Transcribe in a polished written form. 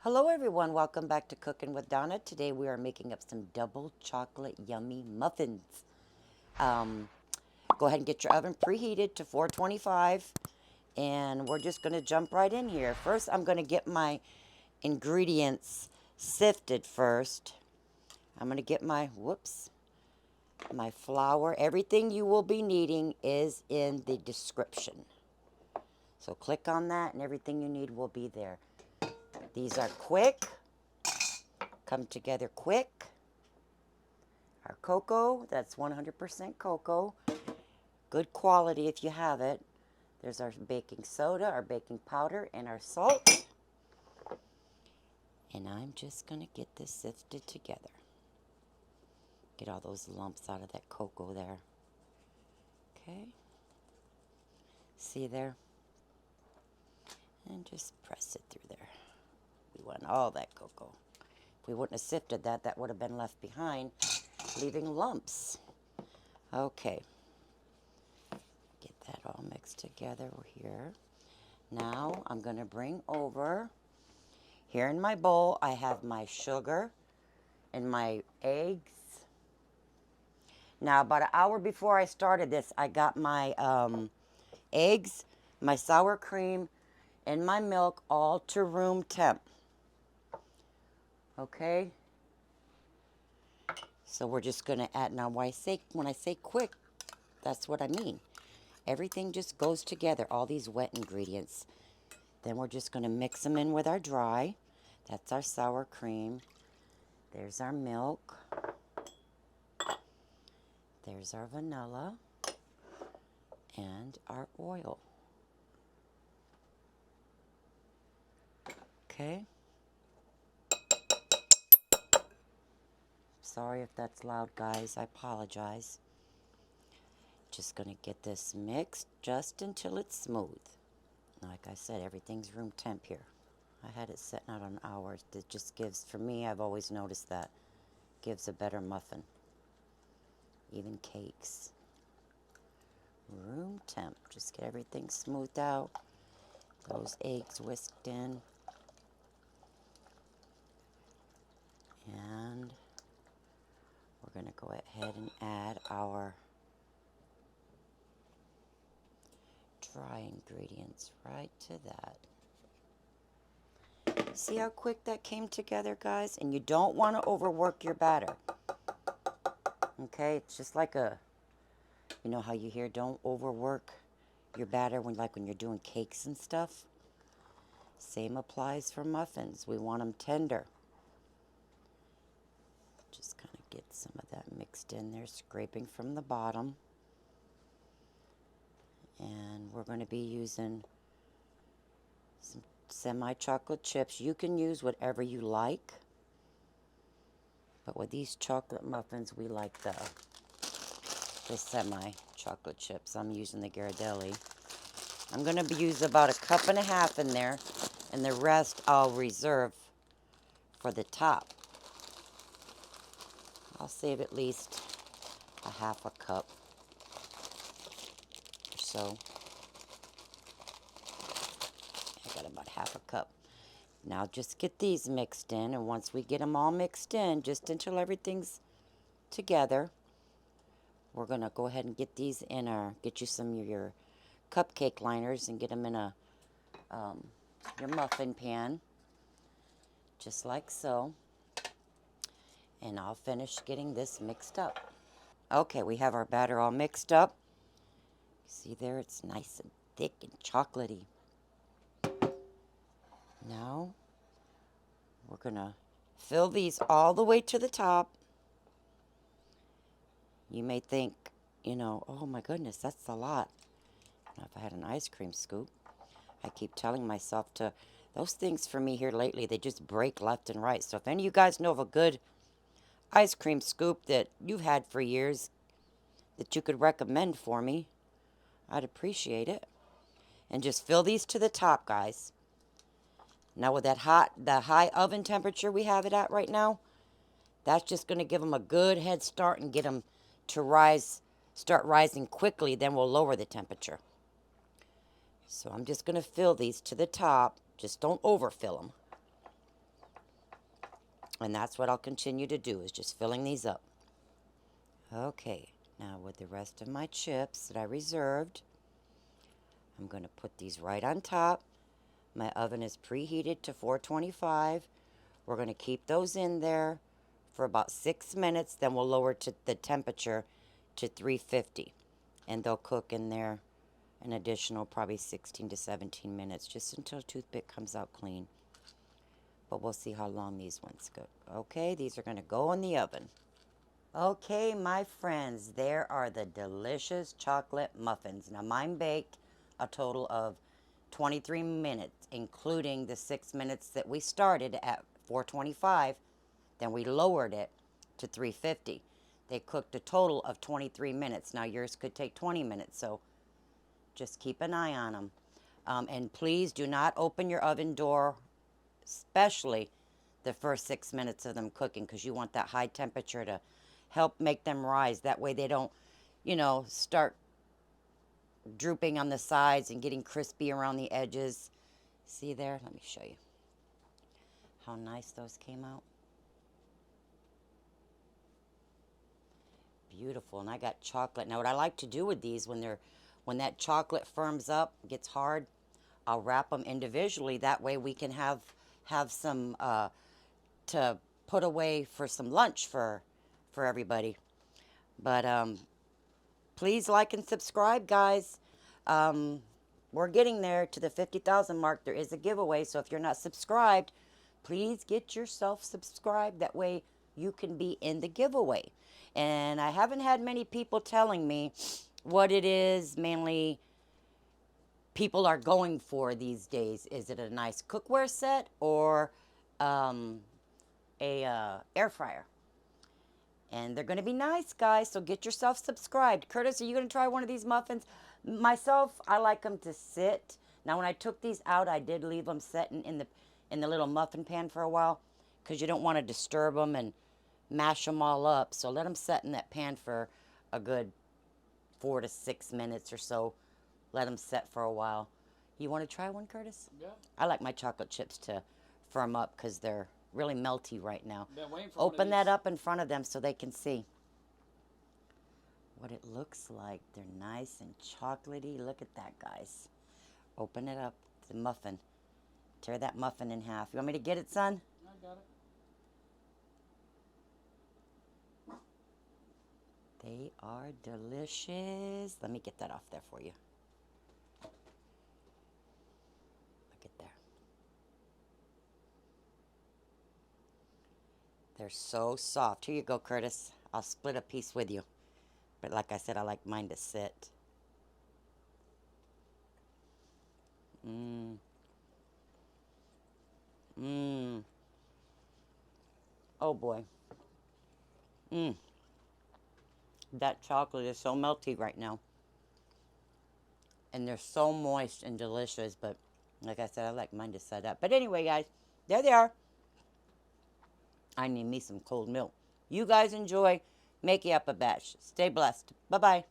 Hello everyone, welcome back to Cooking with Donna. Today we are making up some double chocolate yummy muffins. Um, Go ahead and get your oven preheated to 425 and we're just going to jump right in here. First I'm going to get my ingredients sifted first. I'm going to get my flour. Everything you will be needing is in the description. So click on that and everything you need will be there. These are quick. Come together quick. Our cocoa, that's 100% cocoa. Good quality if you have it. There's our baking soda, our baking powder, and our salt. And I'm just going to get this sifted together. Get all those lumps out of that cocoa there. Okay. See there? And just press it through there. We want all that cocoa. If we wouldn't have sifted that, that would have been left behind, leaving lumps. Okay. Get that all mixed together here. Now I'm going to bring over, here in my bowl, I have my sugar and my eggs. Now about an hour before I started this, I got my eggs, my sour cream, and my milk all to room temp. Okay? So we're just going to add, now when I say quick, that's what I mean. Everything just goes together, all these wet ingredients. Then we're just going to mix them in with our dry. That's our sour cream. There's our milk. There's our vanilla. And our oil. Okay. Sorry if that's loud, guys. I apologize. Just going to get this mixed just until it's smooth. Like I said, everything's room temp here. I had it setting out an hour. It just gives, for me, I've always noticed that, gives a better muffin. Even cakes. Room temp. Just get everything smoothed out. Those eggs whisked in. And we're going to go ahead and add our dry ingredients right to that. See how quick that came together, guys? And you don't want to overwork your batter. Okay, it's just like you know how you hear, don't overwork your batter when you're doing cakes and stuff. Same applies for muffins. We want them tender. Just kind of get some of that mixed in there, scraping from the bottom. And we're going to be using some semi-chocolate chips. You can use whatever you like. But with these chocolate muffins, we like the semi-chocolate chips. I'm using the Ghirardelli. I'm going to use about 1.5 cups in there, and the rest I'll reserve for the top. I'll save at least 1/2 cup or so. I got about 1/2 cup. Now just get these mixed in, and once we get them all mixed in, just until everything's together, we're going to go ahead and get these in get you some of your cupcake liners and get them in your muffin pan, just like so. And I'll finish getting this mixed up. Okay, we have our batter all mixed up. See there, it's nice and thick and chocolatey. Now, we're going to fill these all the way to the top. You may think, oh my goodness, that's a lot. Now, if I had an ice cream scoop, I keep telling myself those things for me here lately, they just break left and right. So if any of you guys know of a good ice cream scoop that you've had for years that you could recommend for me, I'd appreciate it. And just fill these to the top, guys. Now with the high oven temperature we have it at right now, that's just going to give them a good head start and get them to start rising quickly. Then we'll lower the temperature. So I'm just going to fill these to the top. Just don't overfill them. And that's what I'll continue to do, is just filling these up. Okay, now with the rest of my chips that I reserved, I'm going to put these right on top. My oven is preheated to 425. We're going to keep those in there for about 6 minutes. Then we'll lower to the temperature to 350. And they'll cook in there an additional probably 16 to 17 minutes, just until toothpick comes out clean. But we'll see how long these ones go. Okay, these are going to go in the oven. Okay, my friends, there are the delicious chocolate muffins. Now, mine baked a total of 23 minutes, including the 6 minutes that we started at 425. Then we lowered it to 350. They cooked a total of 23 minutes. Now, yours could take 20 minutes, so just keep an eye on them. And please do not open your oven door, especially the first 6 minutes of them cooking, because you want that high temperature to help make them rise. That way they don't, start drooping on the sides and getting crispy around the edges. See there? Let me show you how nice those came out. Beautiful. And I got chocolate. Now what I like to do with these, when that chocolate firms up, gets hard, I'll wrap them individually. That way we can have some to put away for some lunch for everybody. But please like and subscribe, guys. We're getting there to the 50,000 mark. There is a giveaway, so if you're not subscribed, please get yourself subscribed. That way you can be in the giveaway. And I haven't had many people telling me what it is mainly people are going for these days. Is it a nice cookware set or a air fryer? And they're going to be nice, guys, so get yourself subscribed. Curtis, are you going to try one of these muffins? Myself, I like them to sit. Now, when I took these out, I did leave them setting in the little muffin pan for a while, because you don't want to disturb them and mash them all up. So let them set in that pan for a good 4 to 6 minutes or so. Let them set for a while. You want to try one, Curtis? Yeah. I like my chocolate chips to firm up because they're really melty right now. Been waiting for Open that up in front of them so they can see what it looks like. They're nice and chocolatey. Look at that, guys. Open it up, the muffin. Tear that muffin in half. You want me to get it, son? I got it. They are delicious. Let me get that off there for you. Look at there. They're so soft. Here you go, Curtis. I'll split a piece with you. But like I said, I like mine to sit. Mmm. Mmm. Oh, boy. Mmm. That chocolate is so melty right now. And they're so moist and delicious. But like I said, I like mine to set up. But anyway, guys, there they are. I need me some cold milk. You guys enjoy. Make you up a batch. Stay blessed. Bye-bye.